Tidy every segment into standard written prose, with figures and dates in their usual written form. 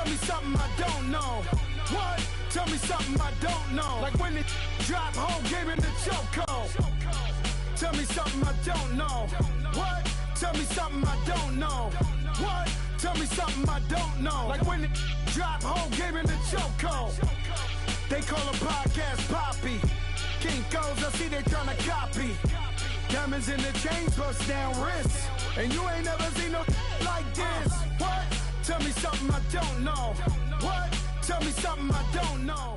Tell me something I don't know. What? Tell me something I don't know. Like when it drop home, gave him the chokehold. Tell me something I don't know. What? Tell me something I don't know. What? Tell me something I don't know. Like when it drop home, gave him the chokehold. They call a podcast Poppy. Kinkos, I see they tryna copy. Diamonds in the chains, bust down wrists. And you ain't never seen no like this. What? Tell me something I don't know. What? Tell me something I don't know.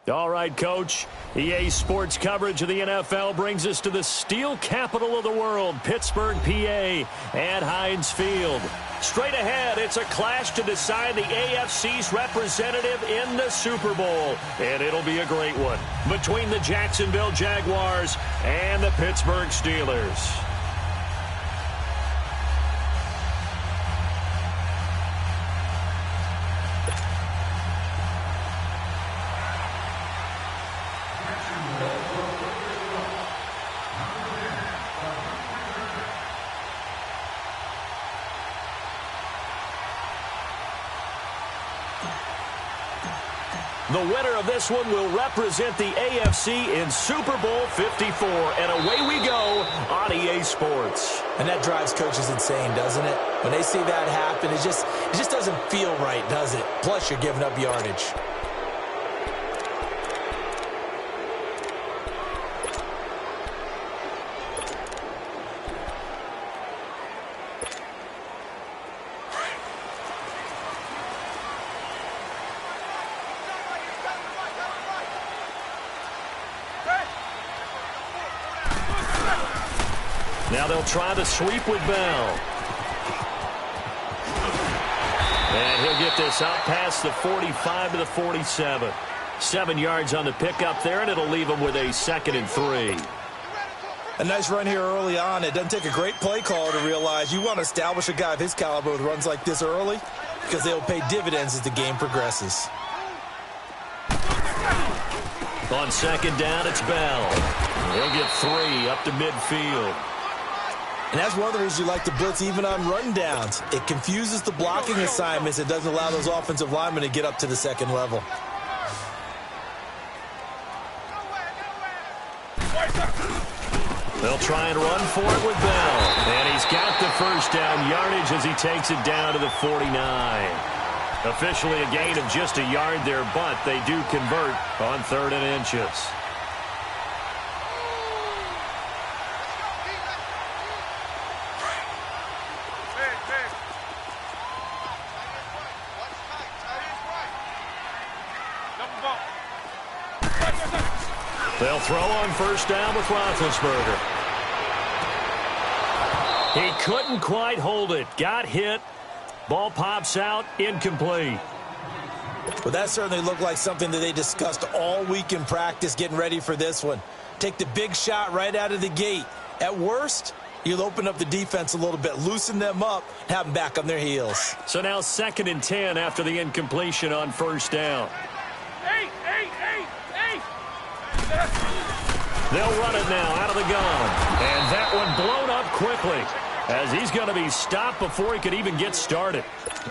All right, Coach. EA Sports coverage of the NFL brings us to the steel capital of the world, Pittsburgh, PA, at Heinz Field. Straight ahead, it's a clash to decide the AFC's representative in the Super Bowl. And it'll be a great one between the Jacksonville Jaguars and the Pittsburgh Steelers. The winner of this one will represent the AFC in Super Bowl 54. And away we go on EA Sports. And that drives coaches insane, doesn't it? When they see that happen, it just doesn't feel right, does it? Plus, you're giving up yardage. Now they'll try the sweep with Bell. And he'll get this out past the 45 to the 47. 7 yards on the pickup there, and it'll leave him with a 2nd and 3. A nice run here early on. It doesn't take a great play caller to realize you want to establish a guy of his caliber with runs like this early because they'll pay dividends as the game progresses. On 2nd down, it's Bell. He'll get 3 up to midfield. And that's one of the reasons you like to blitz even on rundowns. It confuses the blocking assignments. It doesn't allow those offensive linemen to get up to the 2nd level. They'll try and run for it with Bell. And he's got the first down yardage as he takes it down to the 49. Officially a gain of just a yard there, but they do convert on 3rd and inches. They'll throw on 1st down with Roethlisberger. He couldn't quite hold it. Got hit. Ball pops out. Incomplete. Well, that certainly looked like something that they discussed all week in practice getting ready for this one. Take the big shot right out of the gate. At worst, you'll open up the defense a little bit, loosen them up, have them back on their heels. So now 2nd and 10 after the incompletion on 1st down. They'll run it now out of the gun. And that one blown up quickly as he's going to be stopped before he could even get started.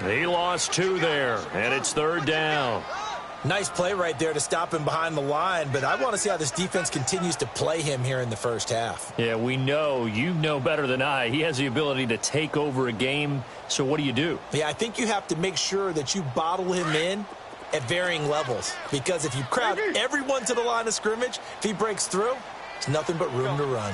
He lost 2 there, and it's 3rd down. Nice play right there to stop him behind the line, but I want to see how this defense continues to play him here in the first half. Yeah, we know. You know better than I. He has the ability to take over a game, so what do? Yeah, I think you have to make sure that you bottle him in at varying levels, because if you crowd everyone to the line of scrimmage, if he breaks through, it's nothing but room to run.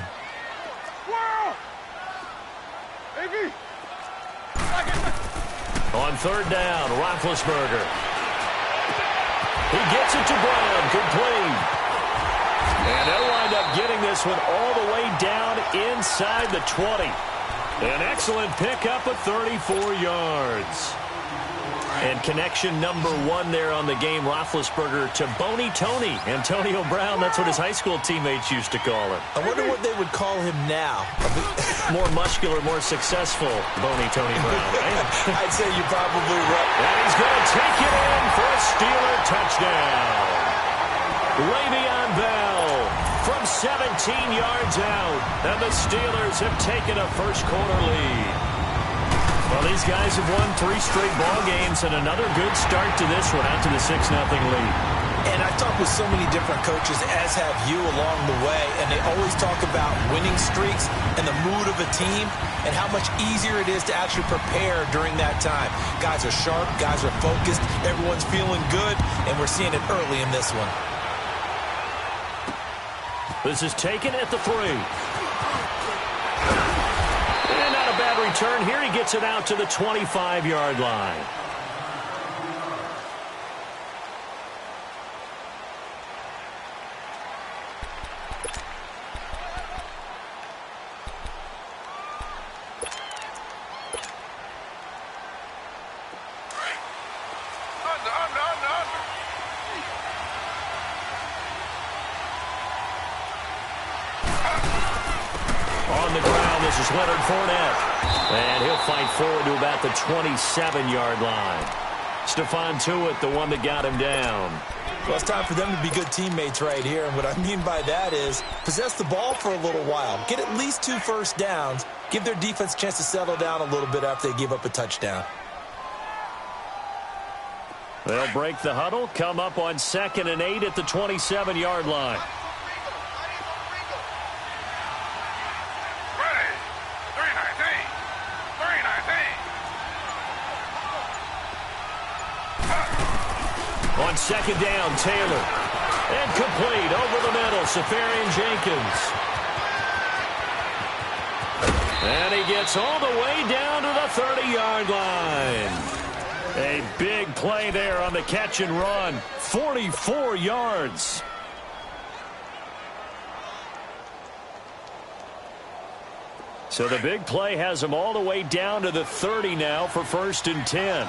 On 3rd down, Roethlisberger. He gets it to Brown, complete. And they'll wind up getting this one all the way down inside the 20. An excellent pickup of 34 yards. And connection number 1 there on the game, Roethlisberger to Boney Tony. Antonio Brown, that's what his high school teammates used to call him. I wonder what they would call him now. More muscular, more successful Boney Tony Brown, right? I'd say you're probably right. And he's going to take it in for a Steeler touchdown. Le'Veon Bell from 17 yards out. And the Steelers have taken a first quarter lead. Well, these guys have won 3 straight ball games and another good start to this one out to the 6-0 lead. And I've talked with so many different coaches, as have you, along the way, and they always talk about winning streaks and the mood of a team and how much easier it is to actually prepare during that time. Guys are sharp, guys are focused, everyone's feeling good, and we're seeing it early in this one. This is taken at the 3. And not a bad return here. He gets it out to the 25-yard line. This is Leonard Fournette. And he'll fight forward to about the 27-yard line. Stephon Tuitt, the one that got him down. Well, it's time for them to be good teammates right here. And what I mean by that is possess the ball for a little while. Get at least 2 first downs. Give their defense a chance to settle down a little bit after they give up a touchdown. They'll break the huddle, come up on 2nd and 8 at the 27-yard line. On 2nd down, Taylor. And complete over the middle, Safarian Jenkins. And he gets all the way down to the 30-yard line. A big play there on the catch and run. 44 yards. So the big play has him all the way down to the 30 now for 1st and 10.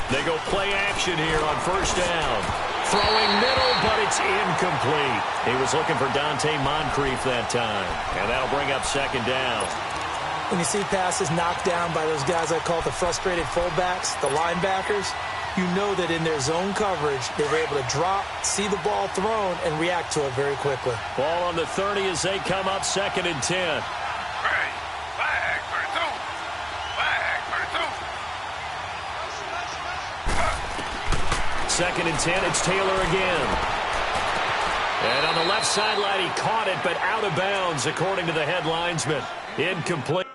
They go play action here on 1st down. Throwing middle, but it's incomplete. He was looking for Dante Moncrief that time. And that'll bring up 2nd down. When you see passes knocked down by those guys I call the frustrated fullbacks, the linebackers, you know that in their zone coverage, they were able to drop, see the ball thrown, and react to it very quickly. Ball on the 30 as they come up 2nd and 10. Second and 10, it's Taylor again. And on the left sideline, he caught it, but out of bounds, according to the head linesman. Incomplete.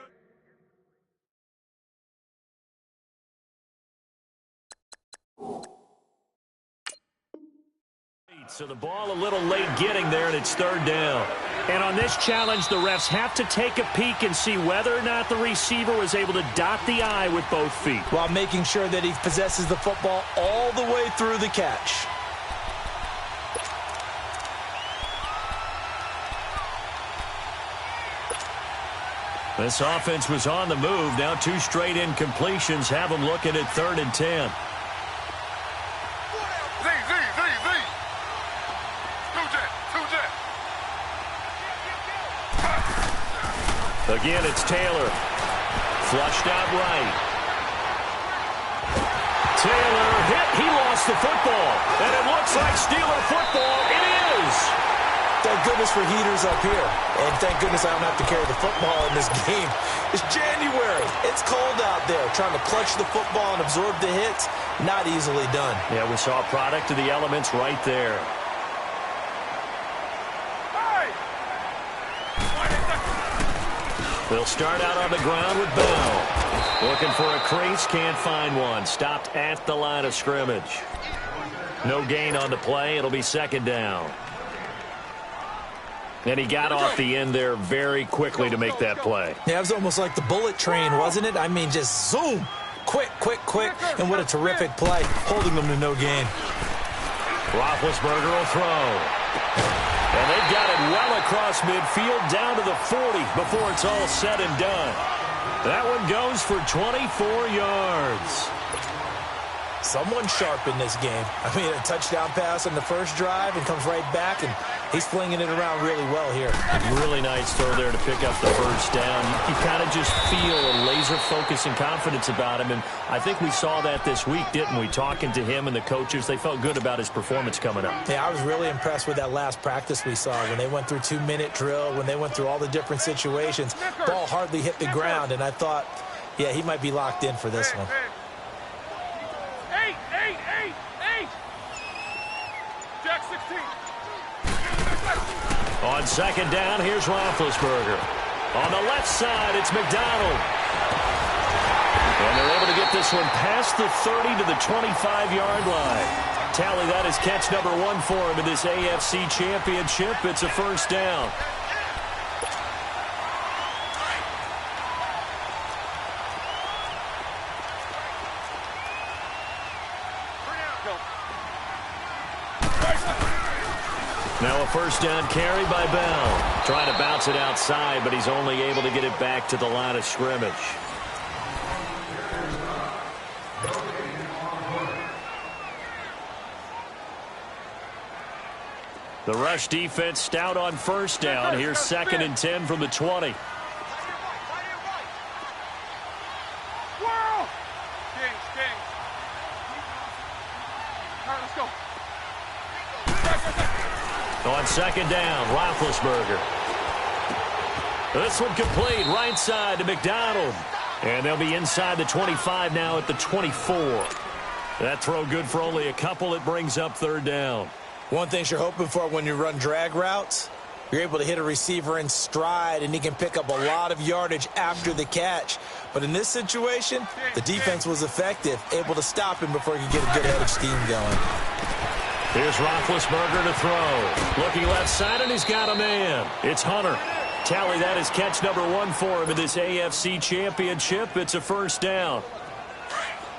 So the ball a little late getting there, and it's 3rd down. And on this challenge, the refs have to take a peek and see whether or not the receiver was able to dot the I with both feet. While making sure that he possesses the football all the way through the catch. This offense was on the move. Now 2 straight incompletions have them looking at 3rd and 10. Again, it's Taylor. Flushed out right. Taylor hit. He lost the football. And it looks like Steeler football. It is. Thank goodness for heaters up here. And thank goodness I don't have to carry the football in this game. It's January. It's cold out there. Trying to clutch the football and absorb the hits, not easily done. Yeah, we saw a product of the elements right there. They'll start out on the ground with Bell. Looking for a crease, can't find one. Stopped at the line of scrimmage. No gain on the play. It'll be 2nd down. And he got off the end there very quickly to make that play. Yeah, it was almost like the bullet train, wasn't it? I mean, just zoom. Quick, quick, quick. And what a terrific play, holding them to no gain. Roethlisberger will throw. And they've got it well across midfield down to the 40 before it's all said and done. That one goes for 24 yards. Someone sharp in this game. I mean, a touchdown pass on the first drive and comes right back and He's flinging it around really well here. Really nice throw there to pick up the first down. You kind of just feel a laser focus and confidence about him, and I think we saw that this week, didn't we? Talking to him and the coaches, they felt good about his performance coming up. Yeah, I was really impressed with that last practice we saw when they went through 2-minute drill, when they went through all the different situations. Ball hardly hit the ground, and I thought, yeah, he might be locked in for this one. Jack 16. On second down, here's Roethlisberger. On the left side, it's McDonald. And they're able to get this one past the 30 to the 25-yard line. Tally that is catch number 1 for him in this AFC Championship. It's a first down. Now a first down carry by Bell. Trying to bounce it outside, but he's only able to get it back to the line of scrimmage. The rush defense stout on first down. Here's 2nd and 10 from the 20. On second down, Roethlisberger. This one complete, right side to McDonald. And they'll be inside the 25 now at the 24. That throw good for only a couple. It brings up third down. One thing you're hoping for when you run drag routes, you're able to hit a receiver in stride, and he can pick up a lot of yardage after the catch. But in this situation, the defense was effective, able to stop him before he could get a good head of steam going. Here's Roethlisberger to throw. Looking left side, and he's got a man. It's Hunter. Tally that is catch number 1 for him in this AFC Championship. It's a first down.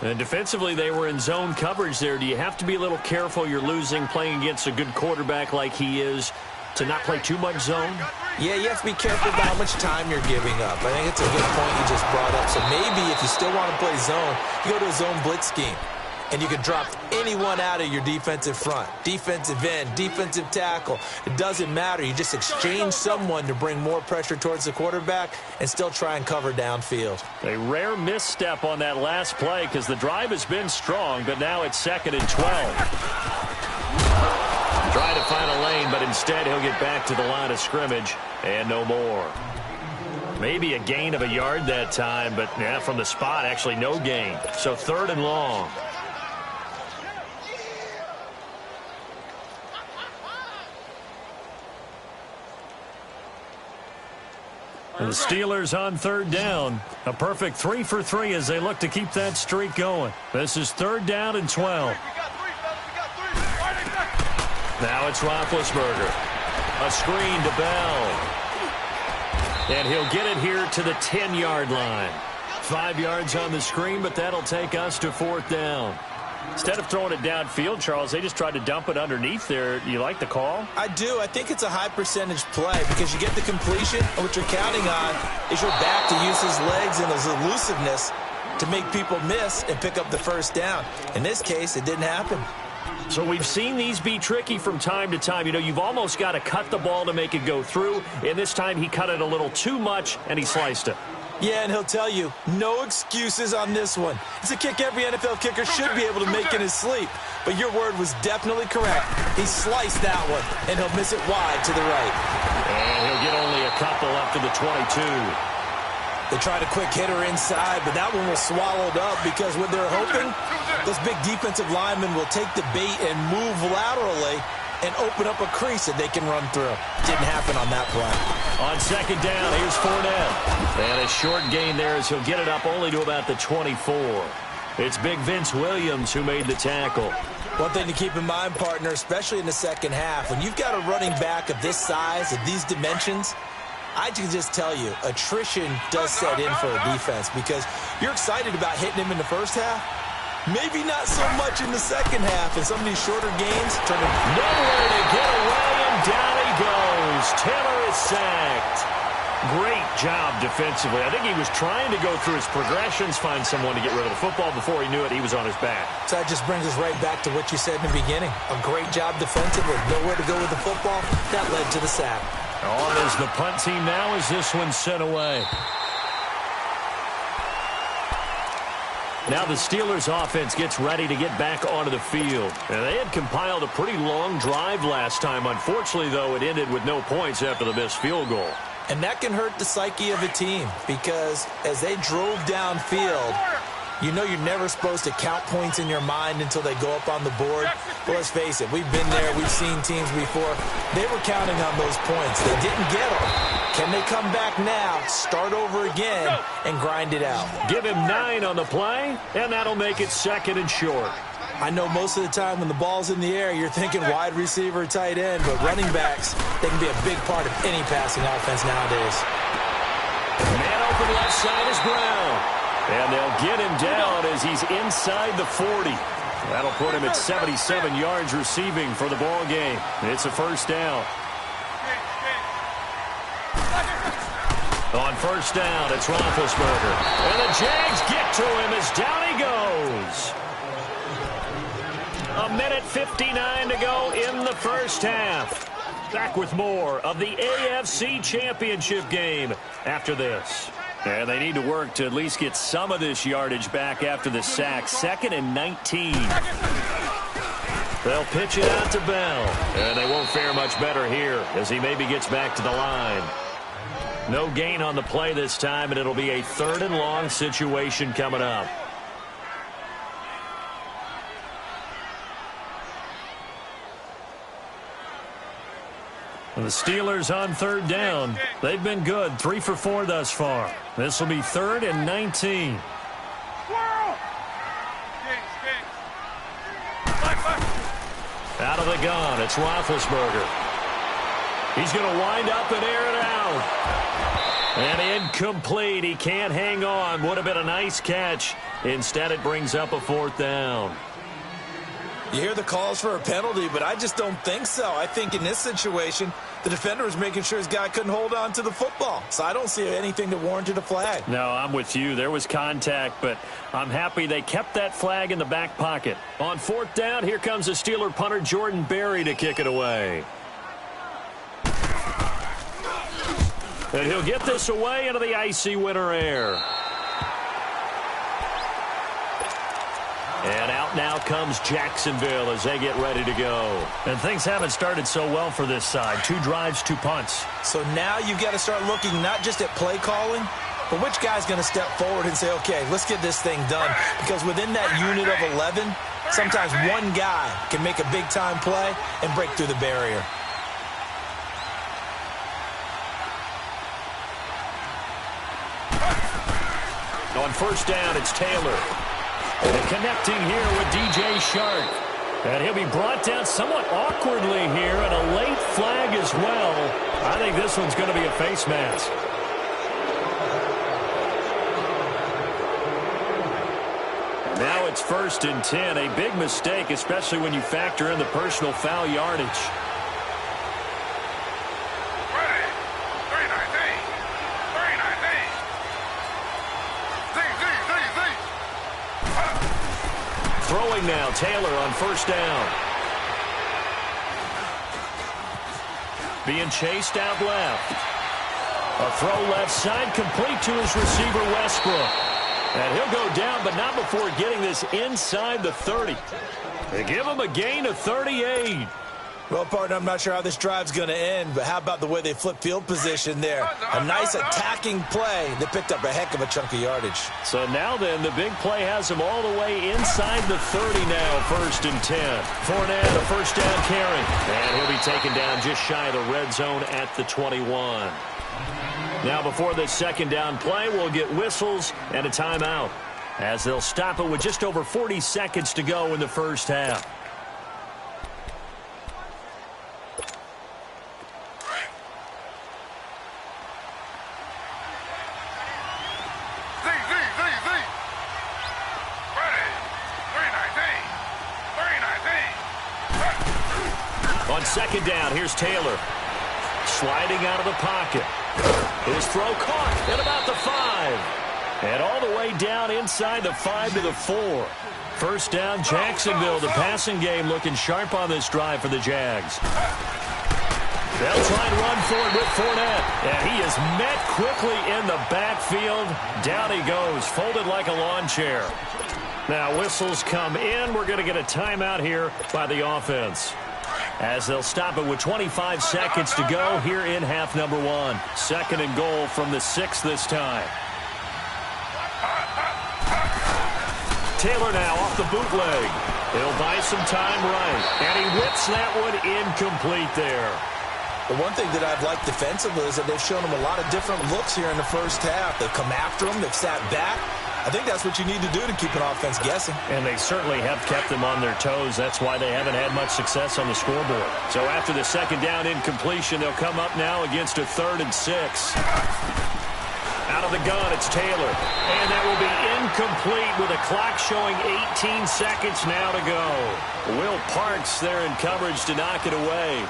And defensively, they were in zone coverage there. Do you have to be a little careful? You're losing playing against a good quarterback like he is to not play too much zone? Yeah, you have to be careful about how much time you're giving up. I think it's a good point you just brought up. So maybe if you still want to play zone, you go to a zone blitz scheme. And you can drop anyone out of your defensive front, defensive end, defensive tackle. It doesn't matter. You just exchange someone to bring more pressure towards the quarterback and still try and cover downfield. A rare misstep on that last play because the drive has been strong, but now it's 2nd and 12. Trying to find a lane, but instead he'll get back to the line of scrimmage and no more. Maybe a gain of a yard that time, but yeah, from the spot, actually no gain. So 3rd and long. And the Steelers on 3rd down. A perfect 3 for 3 as they look to keep that streak going. This is 3rd down and 12. Now it's Roethlisberger. A screen to Bell. And he'll get it here to the 10-yard line. 5 yards on the screen, but that'll take us to 4th down. Instead of throwing it downfield, Charles, they just tried to dump it underneath there. You like the call? I do. I think it's a high percentage play because you get the completion, and what you're counting on is your back to use his legs and his elusiveness to make people miss and pick up the first down. In this case, it didn't happen. So we've seen these be tricky from time to time. You know, you've almost got to cut the ball to make it go through, and this time he cut it a little too much, and he sliced it. Yeah, and he'll tell you, no excuses on this one. It's a kick every NFL kicker should be able to make in his sleep. But your word was definitely correct. He sliced that one, and he'll miss it wide to the right. And he'll get only a couple up to the 22. They tried a quick hitter inside, but that one was swallowed up because what they're hoping, those big defensive linemen will take the bait and move laterally and open up a crease that they can run through. Didn't happen on that play. On second down, here's Fournette. And a short gain there as he'll get it up only to about the 24. It's big Vince Williams who made the tackle. One thing to keep in mind, partner, especially in the second half, when you've got a running back of this size, of these dimensions, I can just tell you, attrition does set in for a defense because you're excited about hitting him in the first half. Maybe not so much in the second half, and some of these shorter gains turn into nowhere to get away, and down he goes. Taylor is sacked. Great job defensively. I think he was trying to go through his progressions, find someone to get rid of the football. Before he knew it, he was on his back. So that just brings us right back to what you said in the beginning. A great job defensively. Nowhere to go with the football. That led to the sack. On is the punt team now as this one's sent away. Now the Steelers offense gets ready to get back onto the field. And they had compiled a pretty long drive last time. Unfortunately, though, it ended with no points after the missed field goal. And that can hurt the psyche of a team because as they drove downfield, you know you're never supposed to count points in your mind until they go up on the board. But let's face it, we've been there. We've seen teams before. They were counting on those points. They didn't get them. Can they come back now, start over again, and grind it out? Give him 9 on the play, and that'll make it 2nd and short. I know most of the time when the ball's in the air, you're thinking wide receiver, tight end, but running backs, they can be a big part of any passing offense nowadays. Man open left side is Brown. And they'll get him down as he's inside the 40. That'll put him at 77 yards receiving for the ball game. It's a first down. On first down, it's Roethlisberger. And the Jags get to him as down he goes. 1:59 to go in the first half. Back with more of the AFC Championship game after this. And they need to work to at least get some of this yardage back after the sack. 2nd and 19. They'll pitch it out to Bell. And they won't fare much better here as he maybe gets back to the line. No gain on the play this time, and it'll be a 3rd and long situation coming up. The Steelers on 3rd down. They've been good, 3 for 4 thus far. This will be 3rd and 19. Out of the gun, it's Roethlisberger. He's going to wind up and air it out. And incomplete. He can't hang on. Would have been a nice catch. Instead, it brings up a 4th down. You hear the calls for a penalty, but I just don't think so. I think in this situation, the defender was making sure his guy couldn't hold on to the football. So I don't see anything that warranted a flag. No, I'm with you. There was contact, but I'm happy they kept that flag in the back pocket. On 4th down, here comes the Steeler punter Jordan Berry to kick it away. And he'll get this away into the icy winter air. And out now comes Jacksonville as they get ready to go. And things haven't started so well for this side. 2 drives, 2 punts. So now you've got to start looking not just at play calling, but which guy's going to step forward and say, okay, let's get this thing done. Because within that unit of 11, sometimes one guy can make a big-time play and break through the barrier. On first down, it's Taylor. And connecting here with DJ Shark. And he'll be brought down somewhat awkwardly here, and a late flag as well. I think this one's going to be a face mask. Now it's 1st and 10. A big mistake, especially when you factor in the personal foul yardage. Throwing now, Taylor on first down. Being chased out left. A throw left side, complete to his receiver, Westbrook. And he'll go down, but not before getting this inside the 30. They give him a gain of 38. Well, partner, I'm not sure how this drive's going to end, but how about the way they flip field position there? A nice attacking play that picked up a heck of a chunk of yardage. So now then, the big play has him all the way inside the 30 now, 1st and 10. Fournette, a first down carry. And he'll be taken down just shy of the red zone at the 21. Now before this 2nd down play, we'll get whistles and a timeout, as they'll stop it with just over 40 seconds to go in the first half. On 2nd down, here's Taylor. Sliding out of the pocket. His throw caught at about the 5. And all the way down inside the 5 to the 4. First down, Jacksonville. The passing game looking sharp on this drive for the Jags. They'll try and run for it with Fournette. And he is met quickly in the backfield. Down he goes, folded like a lawn chair. Now whistles come in. We're going to get a timeout here by the offense, as they'll stop it with 25 seconds to go here in half number 1. Second and goal from the 6 this time. Taylor now off the bootleg. He'll buy some time right. And he whips that one incomplete there. The one thing that I've liked defensively is that they've shown him a lot of different looks here in the first half. They've come after him. They've sat back. I think that's what you need to do to keep an offense guessing. And they certainly have kept them on their toes. That's why they haven't had much success on the scoreboard. So after the second down incompletion, they'll come up now against a 3rd and 6. Out of the gun, it's Taylor. And that will be incomplete with a clock showing 18 seconds now to go. Will Parks there in coverage to knock it away.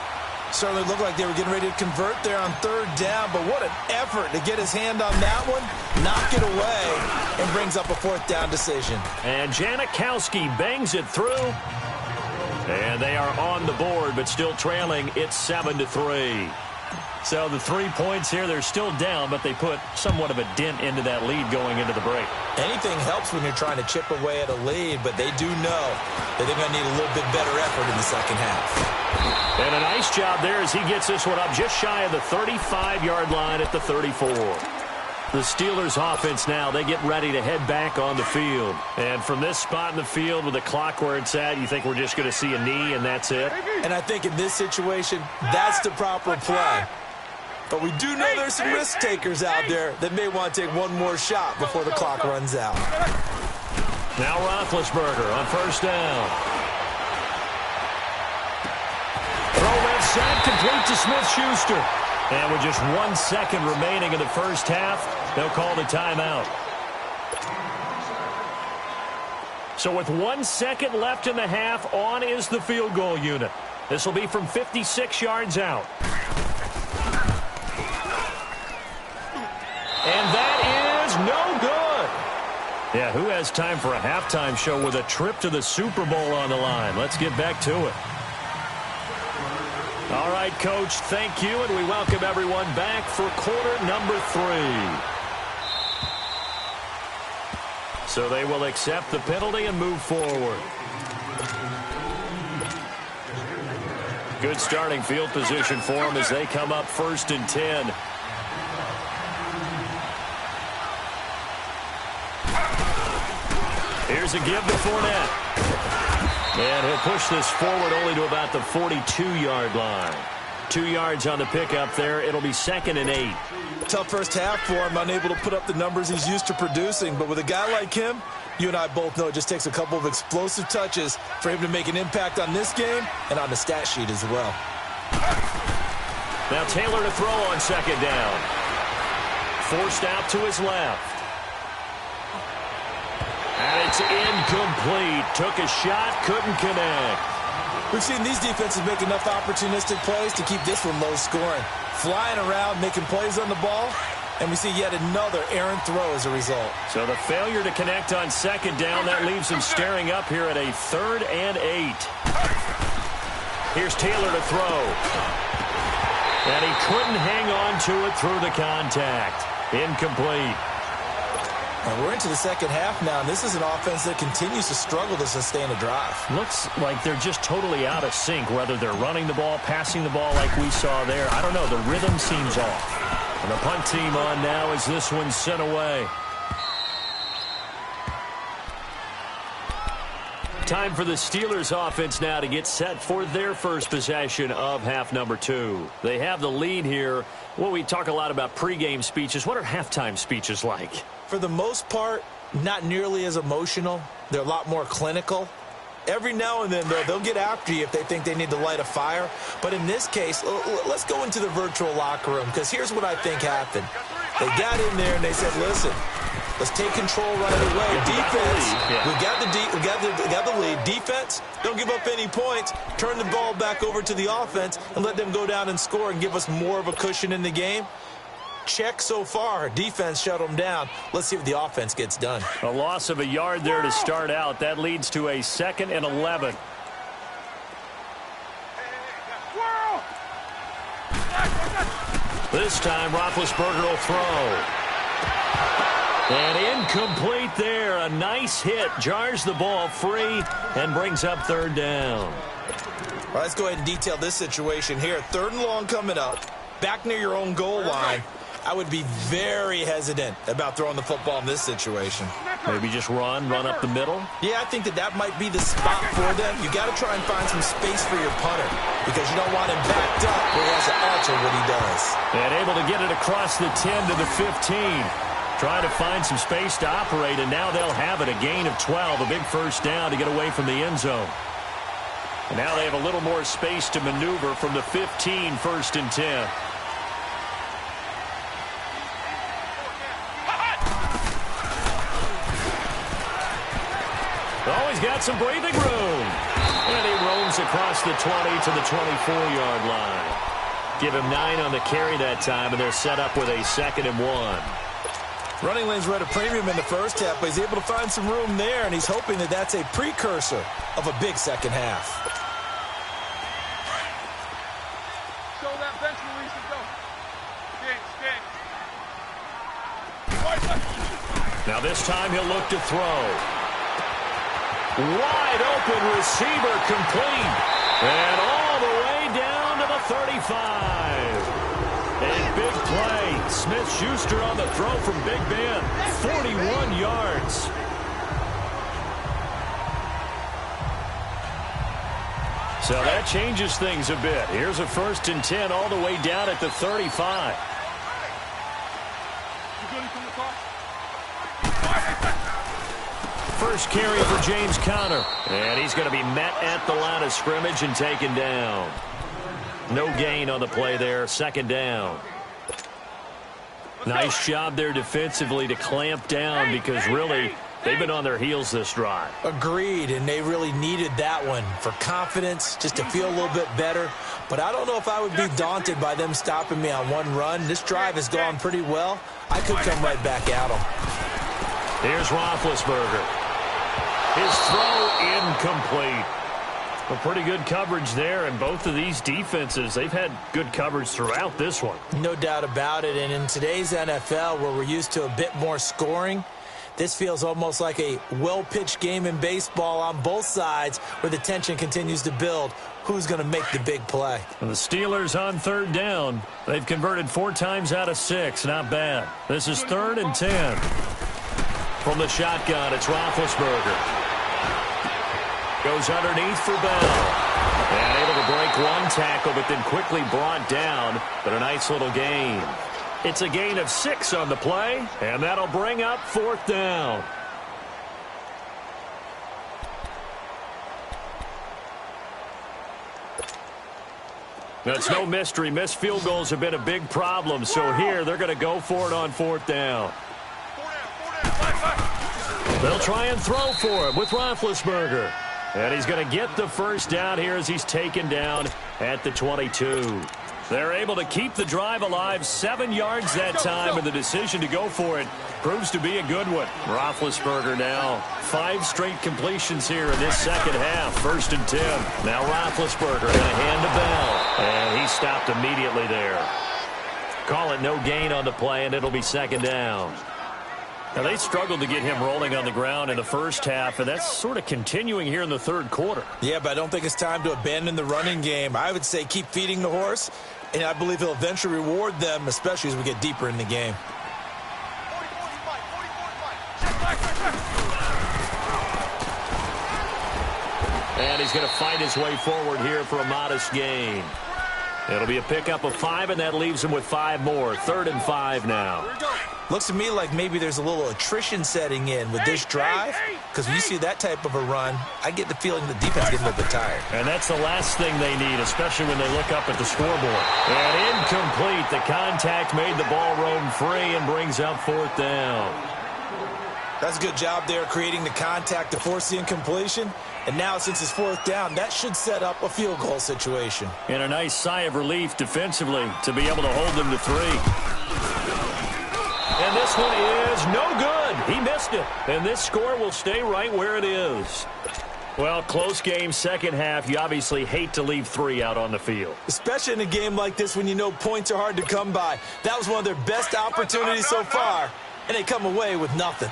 Certainly looked like they were getting ready to convert there on 3rd down, but what an effort to get his hand on that one, knock it away, and brings up a 4th down decision. And Janikowski bangs it through. And they are on the board, but still trailing. It's 7-3. So the 3 points here, they're still down, but they put somewhat of a dent into that lead going into the break. Anything helps when you're trying to chip away at a lead, but they do know that they're going to need a little bit better effort in the second half. And a nice job there as he gets this one up just shy of the 35-yard line at the 34. The Steelers offense now, they get ready to head back on the field. And from this spot in the field with the clock where it's at, you think we're just going to see a knee and that's it? And I think in this situation, that's the proper play. But we do know there's some risk takers out there that may want to take one more shot before the clock runs out. Now Roethlisberger on first down. Throw left side, complete to Smith-Schuster. And with just 1 second remaining in the first half, they'll call the timeout. So with 1 second left in the half, on is the field goal unit. This will be from 56 yards out. And that is no good. Yeah, who has time for a halftime show with a trip to the Super Bowl on the line? Let's get back to it. All right, Coach, thank you, and we welcome everyone back for quarter number 3. So they will accept the penalty and move forward. Good starting field position for them as they come up 1st and 10. Here's a give to Fournette. And he'll push this forward only to about the 42-yard line. 2 yards on the pickup there. It'll be 2nd and 8. Tough first half for him, unable to put up the numbers he's used to producing. But with a guy like him, you and I both know it just takes a couple of explosive touches for him to make an impact on this game and on the stat sheet as well. Now Taylor to throw on 2nd down. Forced out to his left. And it's incomplete. Took a shot, couldn't connect. We've seen these defenses make enough opportunistic plays to keep this one low scoring. Flying around, making plays on the ball, and we see yet another errant throw as a result. So the failure to connect on 2nd down, that leaves him staring up here at a 3rd and 8. Here's Taylor to throw. And he couldn't hang on to it through the contact. Incomplete. And we're into the second half now, and this is an offense that continues to struggle to sustain a drive. Looks like they're just totally out of sync, whether they're running the ball, passing the ball like we saw there. I don't know. The rhythm seems off. And the punt team on now as this one's sent away. Time for the Steelers offense now to get set for their first possession of half number 2. They have the lead here. Well, we talk a lot about pregame speeches. What are halftime speeches like? For the most part, not nearly as emotional. They're a lot more clinical. Every now and then, though, they'll get after you if they think they need to light a fire. But in this case, let's go into the virtual locker room, because here's what I think happened. They got in there and they said, listen, let's take control right away. Defense, we got the lead. Defense, don't give up any points. Turn the ball back over to the offense and let them go down and score and give us more of a cushion in the game. check so far. Defense shut them down. Let's see if the offense gets done. A loss of a yard there to start out. That leads to a 2nd and 11. This time, Roethlisberger will throw. And incomplete there. A nice hit. Jars the ball free and brings up 3rd down. Well, let's go ahead and detail this situation here. 3rd and long coming up. Back near your own goal line. I would be very hesitant about throwing the football in this situation. Maybe just run up the middle? Yeah, I think that might be the spot for them. You got to try and find some space for your punter because you don't want him backed up where he has to alter what he does. And able to get it across the 10 to the 15. Trying to find some space to operate, and now they'll have it. A gain of 12, a big 1st down to get away from the end zone. And now they have a little more space to maneuver from the 15, 1st and 10. Oh, he's got some breathing room. And he roams across the 20 to the 24-yard line. Give him 9 on the carry that time, and they're set up with a 2nd and 1. Running lanes were at a premium in the first half, but he's able to find some room there, and he's hoping that that's a precursor of a big second half. Show that bench release and go. Now this time he'll look to throw. Wide open receiver complete. And all the way down to the 35. A big play. Smith-Schuster on the throw from Big Ben. 41 yards. So that changes things a bit. Here's a 1st and 10 all the way down at the 35. First carry for James Conner. And he's going to be met at the line of scrimmage and taken down. No gain on the play there. 2nd down. Nice job there defensively to clamp down because really they've been on their heels this drive. Agreed, and they really needed that one for confidence, just to feel a little bit better. But I don't know if I would be daunted by them stopping me on one run. This drive has gone pretty well. I could come right back at them. Here's Roethlisberger. His throw incomplete. Well, pretty good coverage there, and both of these defenses, they've had good coverage throughout this one. No doubt about it, and in today's NFL, where we're used to a bit more scoring, this feels almost like a well-pitched game in baseball on both sides where the tension continues to build. Who's going to make the big play? And the Steelers on 3rd down. They've converted 4 times out of 6. Not bad. This is 3rd and 10. From the shotgun, it's Roethlisberger. Goes underneath for Bell. And able to break 1 tackle, but then quickly brought down. But a nice little gain. It's a gain of 6 on the play, and that'll bring up 4th down. That's no mystery. Missed field goals have been a big problem. So here, they're going to go for it on 4th down. They'll try and throw for it with Roethlisberger. And he's going to get the 1st down here as he's taken down at the 22. They're able to keep the drive alive. 7 yards that time, and the decision to go for it proves to be a good one. Roethlisberger now 5 straight completions here in this 2nd half. 1st and 10. Now Roethlisberger going to hand to Bell. And he stopped immediately there. Call it no gain on the play, and it'll be 2nd down. Now, they struggled to get him rolling on the ground in the first half, and that's sort of continuing here in the 3rd quarter. Yeah, but I don't think it's time to abandon the running game. I would say keep feeding the horse, and I believe he'll eventually reward them, especially as we get deeper in the game. And he's going to fight his way forward here for a modest gain. It'll be a pickup of 5, and that leaves him with 5 more. 3rd and 5 now. Looks to me like maybe there's a little attrition setting in with this drive, because when you see that type of a run, I get the feeling the defense gets a little bit tired. And that's the last thing they need, especially when they look up at the scoreboard. And incomplete. The contact made the ball roam free and brings up 4th down. That's a good job there creating the contact to force the incompletion. And now, since it's 4th down, that should set up a field goal situation. And a nice sigh of relief defensively to be able to hold them to 3. this one is no good. He missed it. And this score will stay right where it is. Well, close game, second half. You obviously hate to leave 3 out on the field. Especially in a game like this when you know points are hard to come by. That was one of their best opportunities so far, and they come away with nothing.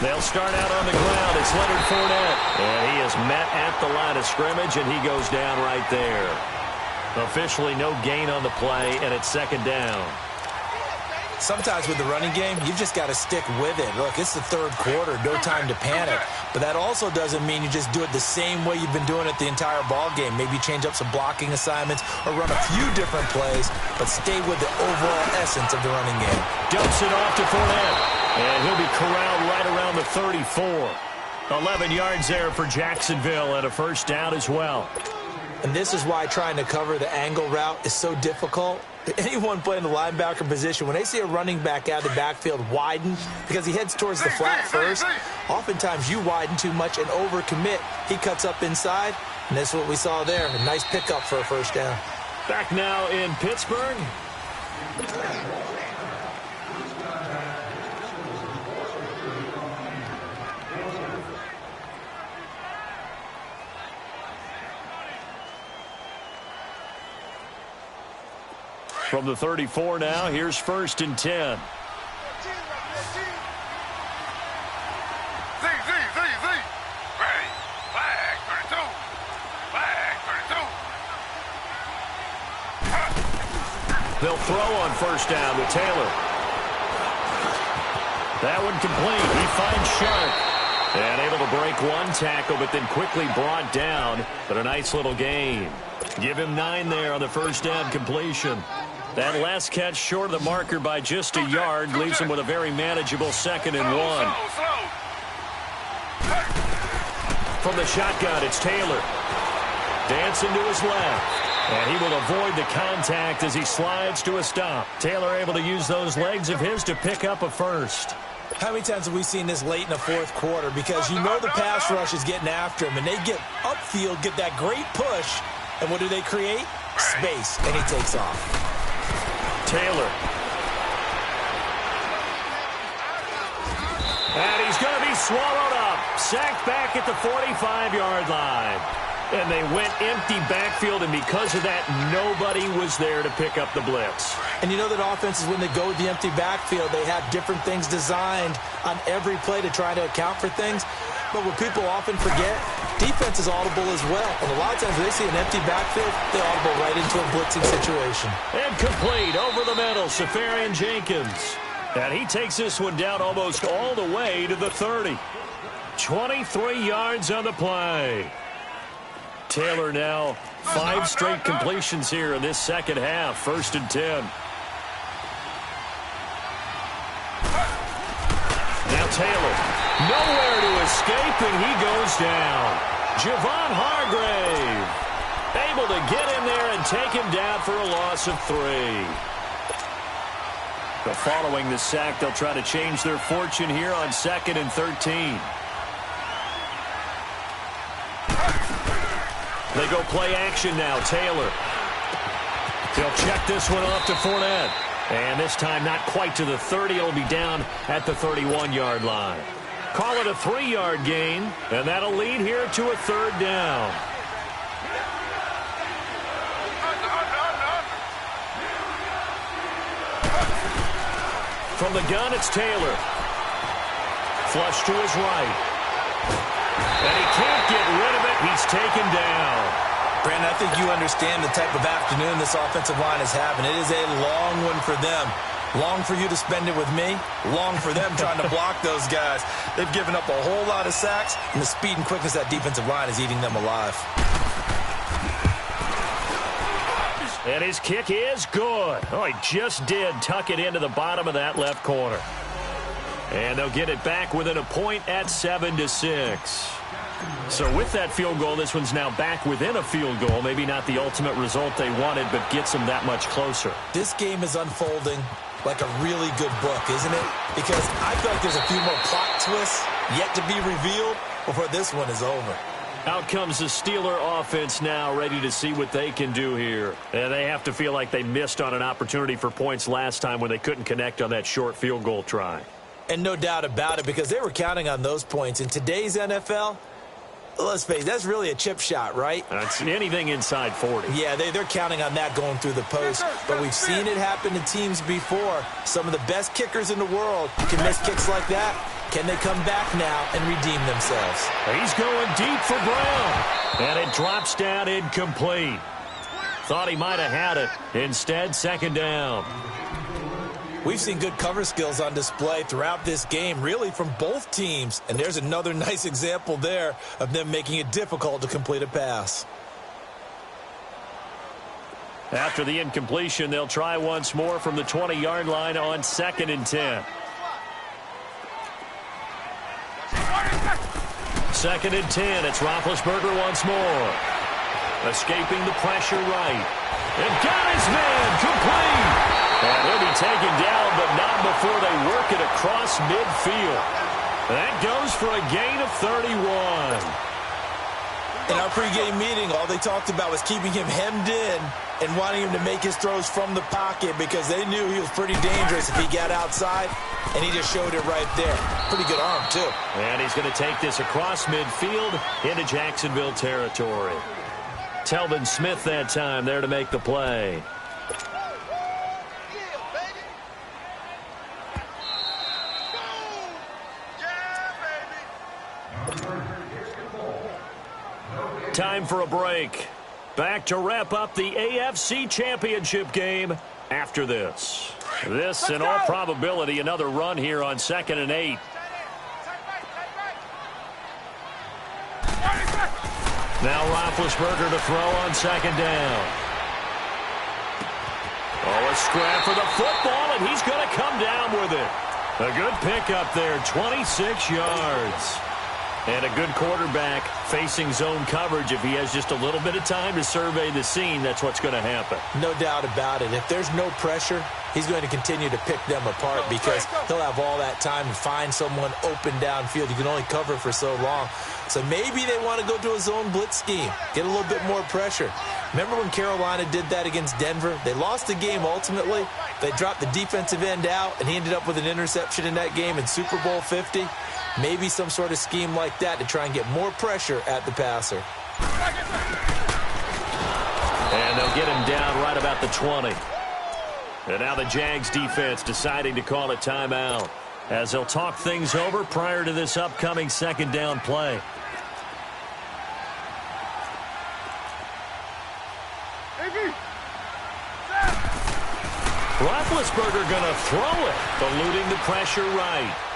They'll start out on the ground. It's Leonard Fournette. And he is met at the line of scrimmage, and he goes down right there. Officially no gain on the play, and it's second down. Sometimes with the running game, you've just got to stick with it. Look, it's the third quarter, no time to panic. But that also doesn't mean you just do it the same way you've been doing it the entire ball game. Maybe change up some blocking assignments or run a few different plays, but stay with the overall essence of the running game. Dumps it off to Fournette, and he'll be corralled right around the 34. 11 yards there for Jacksonville, and a first down as well. And this is why trying to cover the angle route is so difficult. Anyone playing the linebacker position, when they see a running back out of the backfield widen because he heads towards the flat first, oftentimes you widen too much and overcommit. He cuts up inside, and that's what we saw there. A nice pickup for a first down. Back now in Pittsburgh. From the 34 now, here's first and 10. They'll throw on first down with Taylor. That one complete. He finds Sharp. And able to break one tackle, but then quickly brought down. But a nice little gain. Give him 9 there on the first down completion. That last catch short of the marker by just a yard leaves him with a very manageable 2nd and 1. From the shotgun, it's Taylor. Dancing to his left. And he will avoid the contact as he slides to a stop. Taylor able to use those legs of his to pick up a first. How many times have we seen this late in the fourth quarter? Because you know the pass rush is getting after him, and they get upfield, get that great push, and what do they create? Space, and he takes off. Taylor. And he's going to be swallowed up. Sacked back at the 45-yard line. And they went empty backfield, and because of that, nobody was there to pick up the blitz. And you know that offenses, when they go with the empty backfield, they have different things designed on every play to try to account for things. But what people often forget, defense is audible as well. And a lot of times when they see an empty backfield, they audible right into a blitzing situation. And complete over the middle, Safarian Jenkins. And he takes this one down almost all the way to the 30. 23 yards on the play. Taylor now 5 straight completions here in this second half. 1st and 10. Now Taylor, nowhere to escape, and he goes down. Javon Hargrave able to get in there and take him down for a loss of 3. But following the sack, they'll try to change their fortune here on 2nd and 13. They go play action now. Taylor. He'll check this one off to Fournette. And this time not quite to the 30. It'll be down at the 31-yard line. Call it a 3-yard gain. And that'll lead here to a 3rd down. From the gun, it's Taylor. Flush to his right. And he can't get rid of it. He's taken down. Brandon, I think you understand the type of afternoon this offensive line is having. It is a long one for them. Long for you to spend it with me. Long for them trying to block those guys. They've given up a whole lot of sacks, and the speed and quickness of that defensive line is eating them alive. And his kick is good. Oh, he just did tuck it into the bottom of that left corner. And they'll get it back within a point at 7-6. So with that field goal, this one's now back within a field goal. Maybe not the ultimate result they wanted, but gets them that much closer. This game is unfolding like a really good book, isn't it? Because I feel like there's a few more plot twists yet to be revealed before this one is over. Out comes the Steeler offense now, ready to see what they can do here. And they have to feel like they missed on an opportunity for points last time when they couldn't connect on that short field goal try. And no doubt about it, because they were counting on those points. In today's NFL, let's face it, that's really a chip shot, right? That's anything inside 40. Yeah, they're counting on that going through the post. But we've seen it happen to teams before. Some of the best kickers in the world can miss kicks like that. Can they come back now and redeem themselves? He's going deep for Brown. And it drops down incomplete. Thought he might have had it. Instead, second down. We've seen good cover skills on display throughout this game, really from both teams. And there's another nice example there of them making it difficult to complete a pass. After the incompletion, they'll try once more from the 20-yard line on 2nd and 10. 2nd and 10. It's Roethlisberger once more. Escaping the pressure right. And got his man complete. And he'll be taken down, but not before they work it across midfield. That goes for a gain of 31. In our pregame meeting, all they talked about was keeping him hemmed in and wanting him to make his throws from the pocket because they knew he was pretty dangerous if he got outside, and he just showed it right there. Pretty good arm, too. And he's going to take this across midfield into Jacksonville territory. Telvin Smith that time there to make the play. Time for a break. Back to wrap up the AFC Championship game after this. This, in all probability, another run here on 2nd and 8. Now Roethlisberger to throw on 2nd down. Oh, a scrap for the football, and he's going to come down with it. A good pickup there, 26 yards. And a good quarterback facing zone coverage. If he has just a little bit of time to survey the scene, that's what's going to happen. No doubt about it. If there's no pressure, he's going to continue to pick them apart because he'll have all that time to find someone open downfield. You can only cover for so long. So maybe they want to go to a zone blitz scheme, get a little bit more pressure. Remember when Carolina did that against Denver? They lost the game ultimately. They dropped the defensive end out, and he ended up with an interception in that game in Super Bowl 50. Maybe some sort of scheme like that to try and get more pressure at the passer. And they'll get him down right about the 20. And now the Jags defense deciding to call a timeout as they'll talk things over prior to this upcoming 2nd down play. Roethlisberger going to throw it, eluding the pressure right.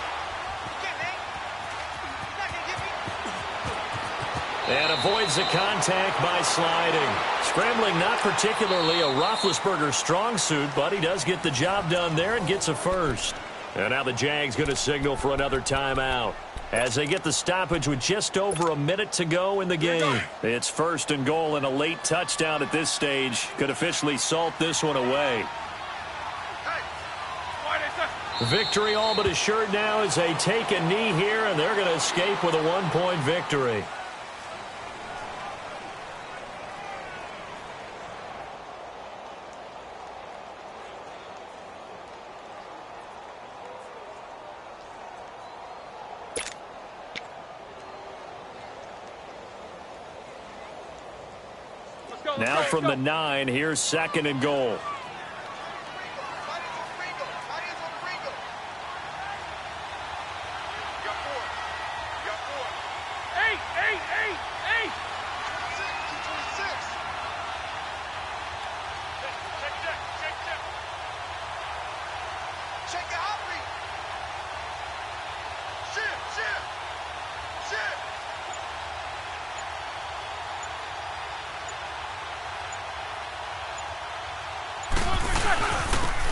And avoids the contact by sliding. Scrambling, not particularly a Roethlisberger strong suit, but he does get the job done there and gets a first. And now the Jags going to signal for another timeout as they get the stoppage with just over a minute to go in the game. It's 1st and goal, and a late touchdown at this stage could officially salt this one away. Victory all but assured now as they take a knee here, and they're going to escape with a 1-point victory. Now from the 9, here's 2nd and goal.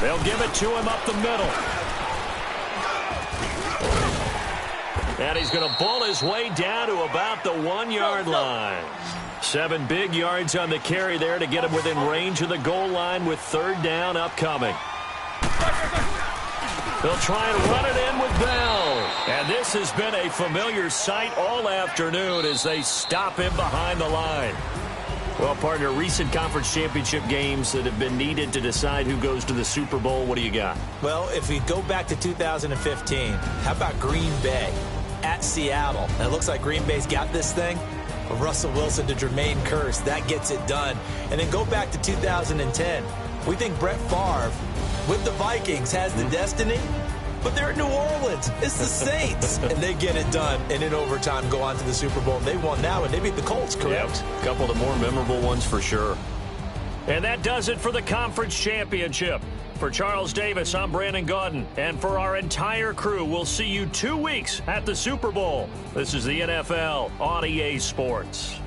They'll give it to him up the middle. And he's going to ball his way down to about the 1-yard line. 7 big yards on the carry there to get him within range of the goal line with 3rd down upcoming. They'll try and run it in with Bell. And this has been a familiar sight all afternoon as they stop him behind the line. Well, partner, recent conference championship games that have been needed to decide who goes to the Super Bowl, what do you got? Well, if we go back to 2015, how about Green Bay at Seattle? And it looks like Green Bay's got this thing. Russell Wilson to Jermaine Kearse, that gets it done. And then go back to 2010. We think Brett Favre with the Vikings has the destiny, but they're in New Orleans. It's the Saints. And they get it done. And in overtime, go on to the Super Bowl. They won now, and they beat the Colts, correct? Yep. A couple of the more memorable ones for sure. And that does it for the conference championship. For Charles Davis, I'm Brandon Gaudin. And for our entire crew, we'll see you 2 weeks at the Super Bowl. This is the NFL on EA Sports.